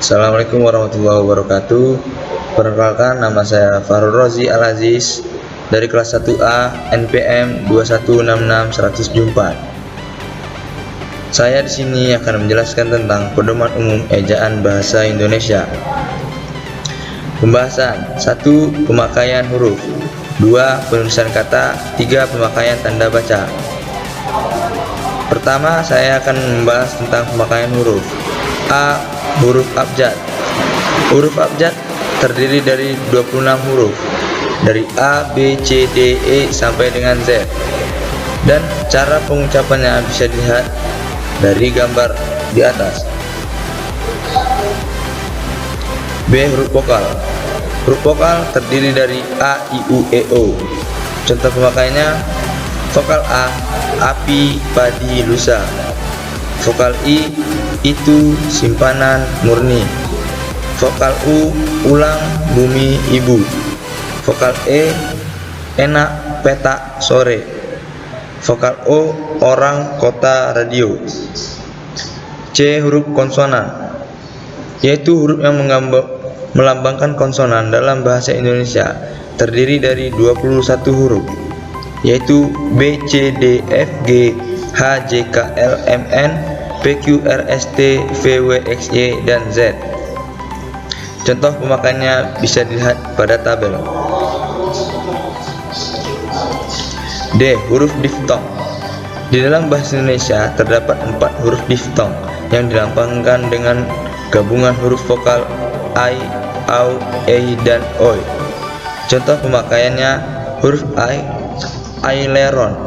Assalamualaikum warahmatullahi wabarakatuh. Perkenalkan, nama saya Farul Rozi Al-Aziz dari kelas 1A NPM 2166104. Saya di sini akan menjelaskan tentang pedoman umum ejaan bahasa Indonesia. Pembahasan 1. Pemakaian huruf. 2. Penulisan kata. 3. Pemakaian tanda baca. Pertama, saya akan membahas tentang pemakaian huruf. A. Huruf abjad. Huruf abjad terdiri dari 26 huruf, dari A, B, C, D, E sampai dengan Z. Dan cara pengucapannya bisa dilihat dari gambar di atas. B. Huruf vokal. Huruf vokal terdiri dari A, I, U, E, O. Contoh pemakaiannya: vokal A, api, padi, lusa. Vokal I, itu, simpanan, murni. Vokal U, ulang, bumi, ibu. Vokal E, enak, petak, sore. Vokal O, orang, kota, radio. C. Huruf konsonan, yaitu huruf yang melambangkan konsonan dalam bahasa Indonesia, terdiri dari 21 huruf, yaitu B, C, D, F, G, H, J, K, L, M, N, P, Q, R, S, T, V, W, X, Y, dan Z. Contoh pemakaiannya bisa dilihat pada tabel. D. Huruf diftong. Di dalam bahasa Indonesia terdapat 4 huruf diftong yang dilambangkan dengan gabungan huruf vokal I, AU, E, dan OI. Contoh pemakaiannya: huruf I, aileron,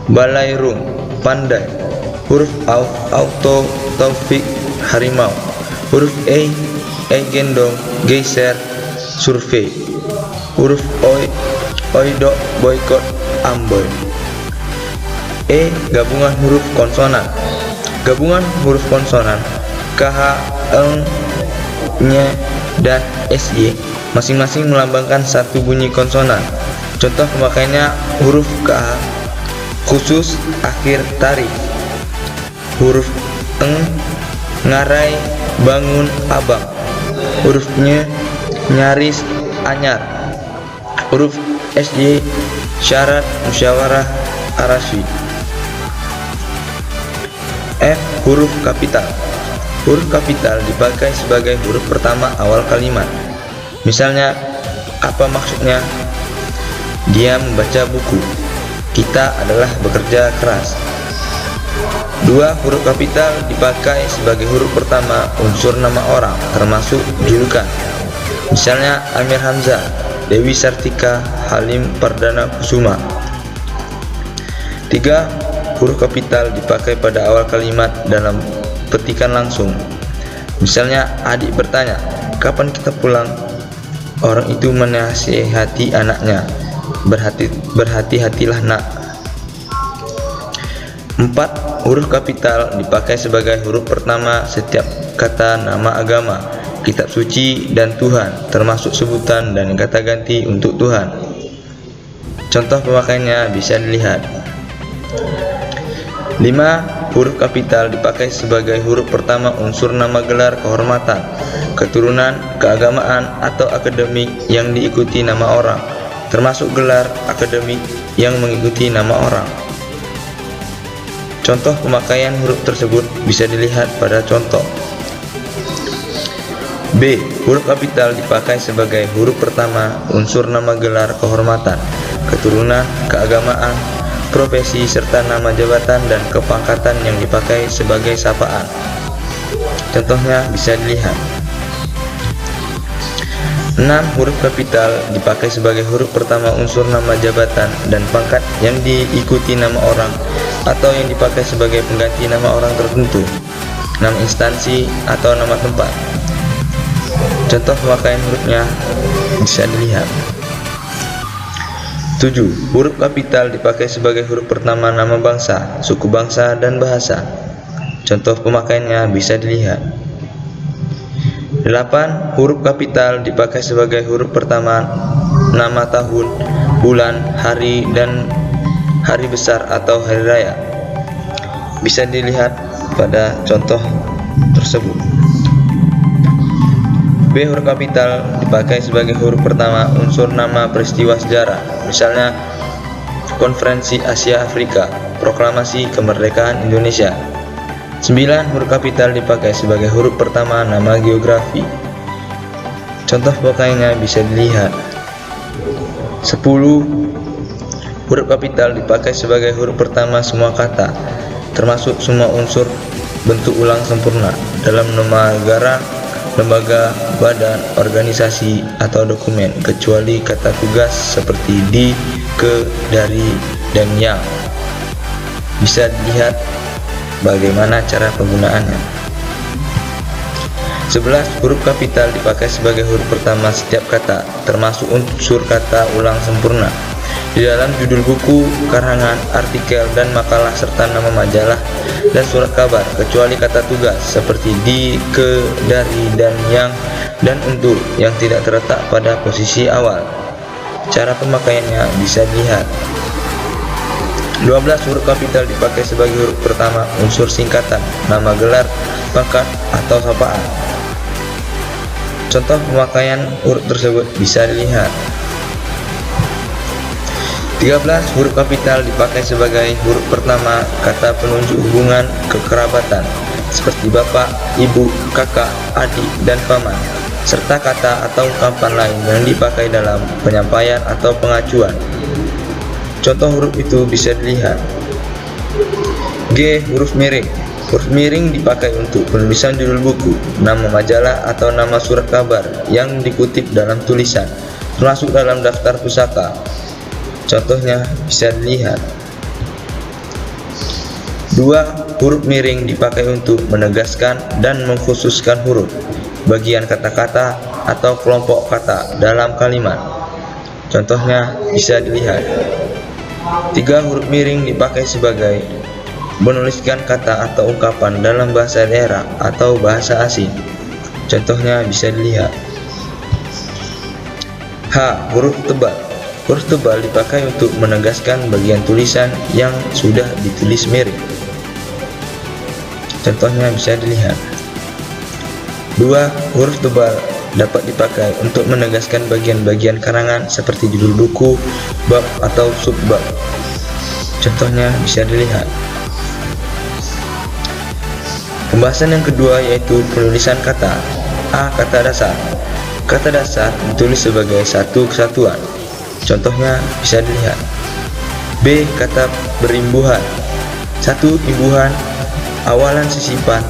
balairung, pandai. Huruf AU, auto, taufik, harimau. Huruf E, gendong, geser, survei. Huruf OI, oidok, boykot, amboy. E. Gabungan huruf konsonan. Gabungan huruf konsonan KH, Eng, Nye, dan SY masing-masing melambangkan satu bunyi konsonan. Contoh pemakaiannya: huruf KH, khusus, akhir, tarif. Huruf Eng, ngarai, bangun, abang. Huruf Nye, nyaris, anyar. Huruf SY, syarat, musyawarah, arasi. F. Huruf kapital. Huruf kapital dipakai sebagai huruf pertama awal kalimat. Misalnya, apa maksudnya? Dia membaca buku. Kita adalah bekerja keras. 2. Huruf kapital dipakai sebagai huruf pertama unsur nama orang, termasuk julukan. Misalnya, Amir Hamzah, Dewi Sartika, Halim Perdana Kusuma. 3. Huruf kapital dipakai pada awal kalimat dalam petikan langsung. Misalnya, adik bertanya, kapan kita pulang? Orang itu menasihati anaknya, berhati-hatilah nak. 4. Huruf kapital dipakai sebagai huruf pertama setiap kata nama agama, kitab suci, dan Tuhan, termasuk sebutan dan kata ganti untuk Tuhan. Contoh pemakaiannya bisa dilihat. 5. Huruf kapital dipakai sebagai huruf pertama unsur nama gelar kehormatan, keturunan, keagamaan, atau akademik yang diikuti nama orang, termasuk gelar akademik yang mengikuti nama orang. Contoh pemakaian huruf tersebut bisa dilihat pada contoh. B. Huruf kapital dipakai sebagai huruf pertama unsur nama gelar kehormatan, keturunan, keagamaan, profesi, serta nama jabatan dan kepangkatan yang dipakai sebagai sapaan. Contohnya bisa dilihat. 6. Huruf kapital dipakai sebagai huruf pertama unsur nama jabatan dan pangkat yang diikuti nama orang atau yang dipakai sebagai pengganti nama orang tertentu, nama instansi, atau nama tempat. Contoh pemakaian hurufnya bisa dilihat. 7. Huruf kapital dipakai sebagai huruf pertama nama bangsa, suku bangsa, dan bahasa. Contoh pemakaiannya bisa dilihat. 8. Huruf kapital dipakai sebagai huruf pertama nama tahun, bulan, hari, dan hari besar atau hari raya. Bisa dilihat pada contoh tersebut. B. Huruf kapital dipakai sebagai huruf pertama unsur nama peristiwa sejarah, misalnya Konferensi Asia Afrika, Proklamasi Kemerdekaan Indonesia. 9. Huruf kapital dipakai sebagai huruf pertama nama geografi. Contoh pemakaiannya bisa dilihat. 10. Huruf kapital dipakai sebagai huruf pertama semua kata, termasuk semua unsur bentuk ulang sempurna dalam nama negara, lembaga, badan, organisasi, atau dokumen, kecuali kata tugas seperti di, ke, dari, dan yang. Bisa dilihat bagaimana cara penggunaannya. 11. Huruf kapital dipakai sebagai huruf pertama setiap kata, termasuk unsur kata ulang sempurna di dalam judul buku, karangan, artikel, dan makalah, serta nama majalah dan surat kabar, kecuali kata tugas seperti di, ke, dari, dan yang, dan untuk, yang tidak terletak pada posisi awal. Cara pemakaiannya bisa dilihat. 12. Huruf kapital dipakai sebagai huruf pertama unsur singkatan, nama gelar, pangkat, atau sapaan. Contoh pemakaian huruf tersebut bisa dilihat. 13. Huruf kapital dipakai sebagai huruf pertama kata penunjuk hubungan kekerabatan seperti bapak, ibu, kakak, adik, dan paman, serta kata atau ungkapan lain yang dipakai dalam penyampaian atau pengacuan. Contoh huruf itu bisa dilihat. G. Huruf miring. Huruf miring dipakai untuk penulisan judul buku, nama majalah, atau nama surat kabar yang dikutip dalam tulisan, termasuk dalam daftar pusaka. Contohnya bisa dilihat. 2. Huruf miring dipakai untuk menegaskan dan mengkhususkan huruf, bagian kata-kata, atau kelompok kata dalam kalimat. Contohnya bisa dilihat. 3. Huruf miring dipakai sebagai menuliskan kata atau ungkapan dalam bahasa daerah atau bahasa asing. Contohnya bisa dilihat. H. Huruf tebal. Huruf tebal dipakai untuk menegaskan bagian tulisan yang sudah ditulis miring. Contohnya bisa dilihat. 2. Huruf tebal dapat dipakai untuk menegaskan bagian-bagian karangan seperti judul buku, bab, atau subbab. Contohnya bisa dilihat. Pembahasan yang kedua yaitu penulisan kata. A. Kata dasar. Kata dasar ditulis sebagai satu kesatuan. Contohnya bisa dilihat. B. Kata berimbuhan. 1. Imbuhan, awalan sisipan,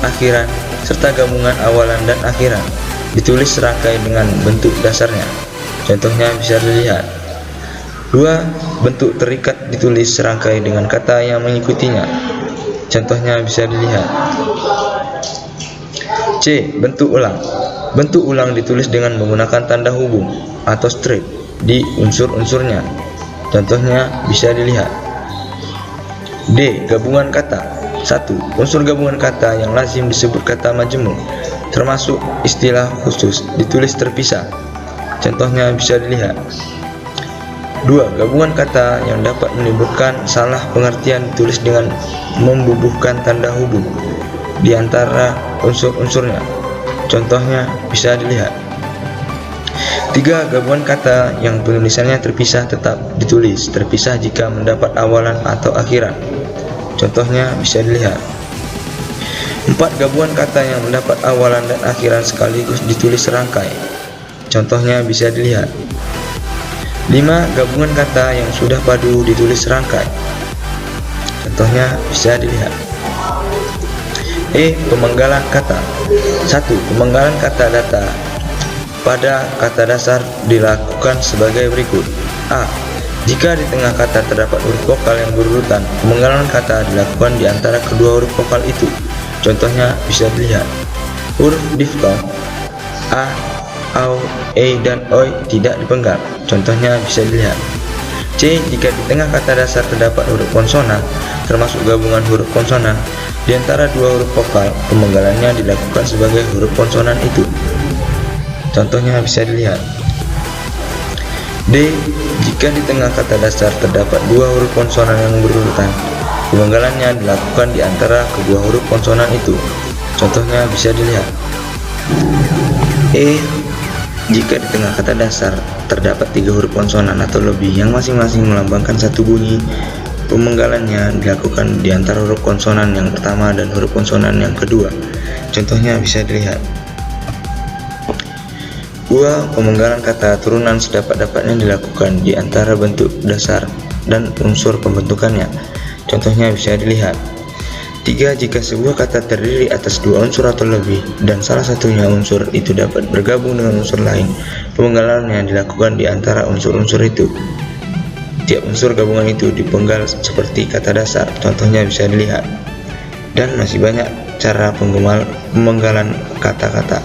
akhiran, serta gabungan awalan dan akhiran, ditulis serangkai dengan bentuk dasarnya. Contohnya bisa dilihat. 2. Bentuk terikat ditulis serangkai dengan kata yang mengikutinya. Contohnya bisa dilihat. C. Bentuk ulang. Bentuk ulang ditulis dengan menggunakan tanda hubung atau strip di unsur-unsurnya. Contohnya bisa dilihat. D. Gabungan kata. 1. Unsur gabungan kata yang lazim disebut kata majemuk, termasuk istilah khusus, ditulis terpisah. Contohnya bisa dilihat. 2. Gabungan kata yang dapat menimbulkan salah pengertian ditulis dengan membubuhkan tanda hubung di antara unsur-unsurnya. Contohnya bisa dilihat. 3. Gabungan kata yang penulisannya terpisah tetap ditulis terpisah jika mendapat awalan atau akhiran. Contohnya bisa dilihat. 4. Gabungan kata yang mendapat awalan dan akhiran sekaligus ditulis serangkai. Contohnya bisa dilihat. 5. Gabungan kata yang sudah padu ditulis serangkai. Contohnya bisa dilihat. E. Pemenggalan kata. 1. Pemenggalan kata data pada kata dasar dilakukan sebagai berikut. A. Jika di tengah kata terdapat huruf vokal yang berurutan, pemenggalan kata dilakukan di antara kedua huruf vokal itu. Contohnya bisa dilihat. Huruf diftong A, Au, E, dan Oi tidak dipenggal. Contohnya bisa dilihat. C. Jika di tengah kata dasar terdapat huruf konsonan, termasuk gabungan huruf konsonan, di antara dua huruf vokal, pemenggalannya dilakukan sebagai huruf konsonan itu. Contohnya bisa dilihat. D. Jika di tengah kata dasar terdapat dua huruf konsonan yang berurutan, pemenggalannya dilakukan di antara kedua huruf konsonan itu. Contohnya bisa dilihat. E. Jika di tengah kata dasar terdapat 3 huruf konsonan atau lebih yang masing-masing melambangkan satu bunyi, pemenggalannya dilakukan di antara huruf konsonan yang pertama dan huruf konsonan yang kedua. Contohnya bisa dilihat. 2. Pemenggalan kata turunan sedapat-dapatnya dilakukan di antara bentuk dasar dan unsur pembentukannya. Contohnya bisa dilihat. 3. Jika sebuah kata terdiri atas 2 unsur atau lebih dan salah satunya unsur itu dapat bergabung dengan unsur lain, pemenggalannya dilakukan di antara unsur-unsur itu. Tiap unsur gabungan itu dipenggal seperti kata dasar, contohnya bisa dilihat. Dan masih banyak cara pemenggalan kata-kata.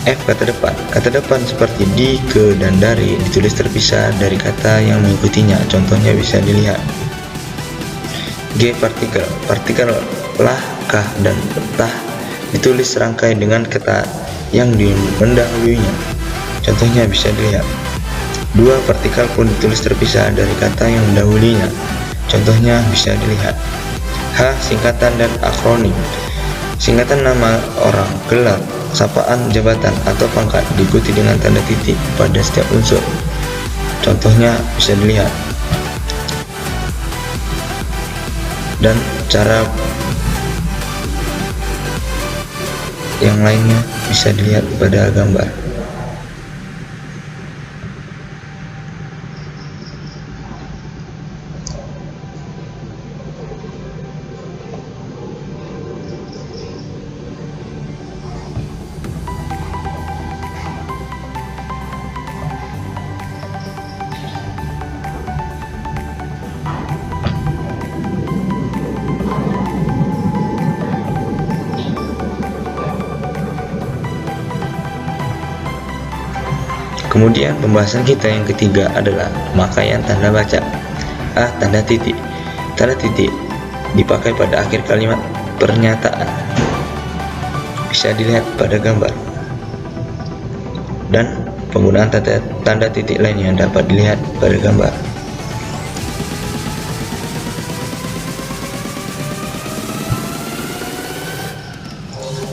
F. Kata depan. Kata depan seperti di, ke, dan dari ditulis terpisah dari kata yang mengikutinya, contohnya bisa dilihat. G. Partikel. Partikel lah, kah, dan tah ditulis serangkai dengan kata yang mendahulunya, contohnya bisa dilihat. 2. Partikel pun ditulis terpisah dari kata yang mendahulunya, contohnya bisa dilihat. H. Singkatan dan akronim. Singkatan nama orang, gelar, sapaan, jabatan, atau pangkat diikuti dengan tanda titik pada setiap unsur, contohnya bisa dilihat. Dan cara yang lainnya bisa dilihat pada gambar. Kemudian pembahasan kita yang ketiga adalah pemakaian tanda baca. A. Tanda titik. Tanda titik dipakai pada akhir kalimat pernyataan, bisa dilihat pada gambar. Dan penggunaan tanda titik lainnya dapat dilihat pada gambar.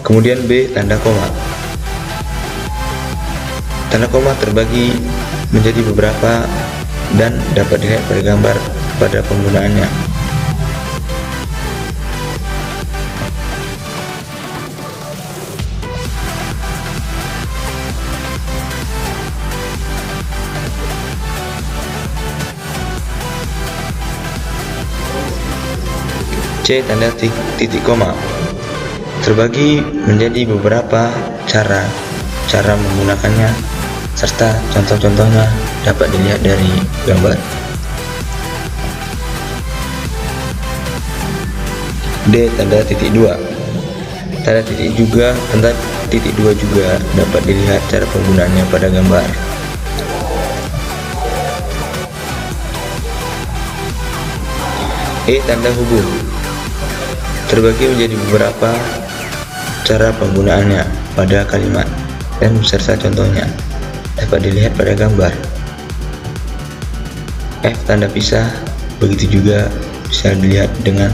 Kemudian B. Tanda koma. Tanda koma terbagi menjadi beberapa dan dapat dilihat pada gambar pada penggunaannya. C. Tanda titik koma terbagi menjadi beberapa cara menggunakannya, serta contoh-contohnya dapat dilihat dari gambar. D. Tanda titik 2. Tanda titik 2 juga dapat dilihat cara penggunaannya pada gambar. E. Tanda hubung terbagi menjadi beberapa cara penggunaannya pada kalimat dan beserta contohnya dapat dilihat pada gambar. F. Tanda pisah begitu juga bisa dilihat dengan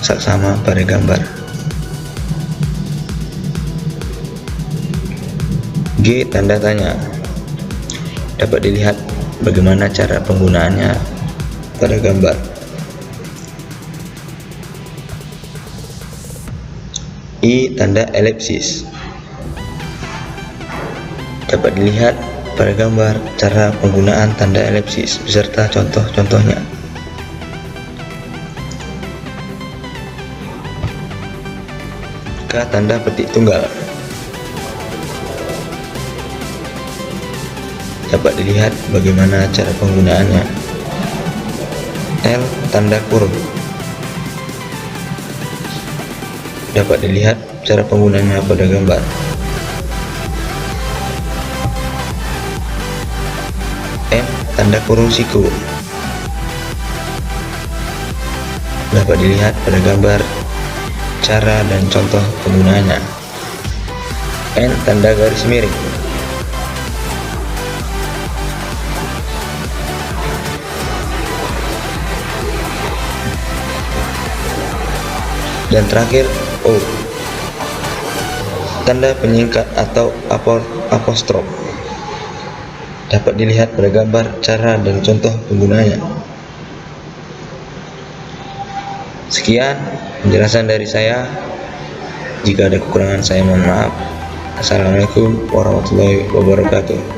saksama pada gambar. G. Tanda tanya dapat dilihat bagaimana cara penggunaannya pada gambar. I. Tanda elipsis dapat dilihat pada gambar cara penggunaan tanda elipsis beserta contoh-contohnya. K. Tanda petik tunggal dapat dilihat bagaimana cara penggunaannya. L. Tanda kurung dapat dilihat cara penggunaannya pada gambar. M. Tanda kurung siku dapat dilihat pada gambar cara dan contoh penggunaannya. N. Tanda garis miring Dan terakhir O, tanda penyingkat atau apostrof. Dapat dilihat pada gambar, cara dan contoh penggunanya. Sekian penjelasan dari saya. Jika ada kekurangan saya mohon maaf. Assalamualaikum warahmatullahi wabarakatuh.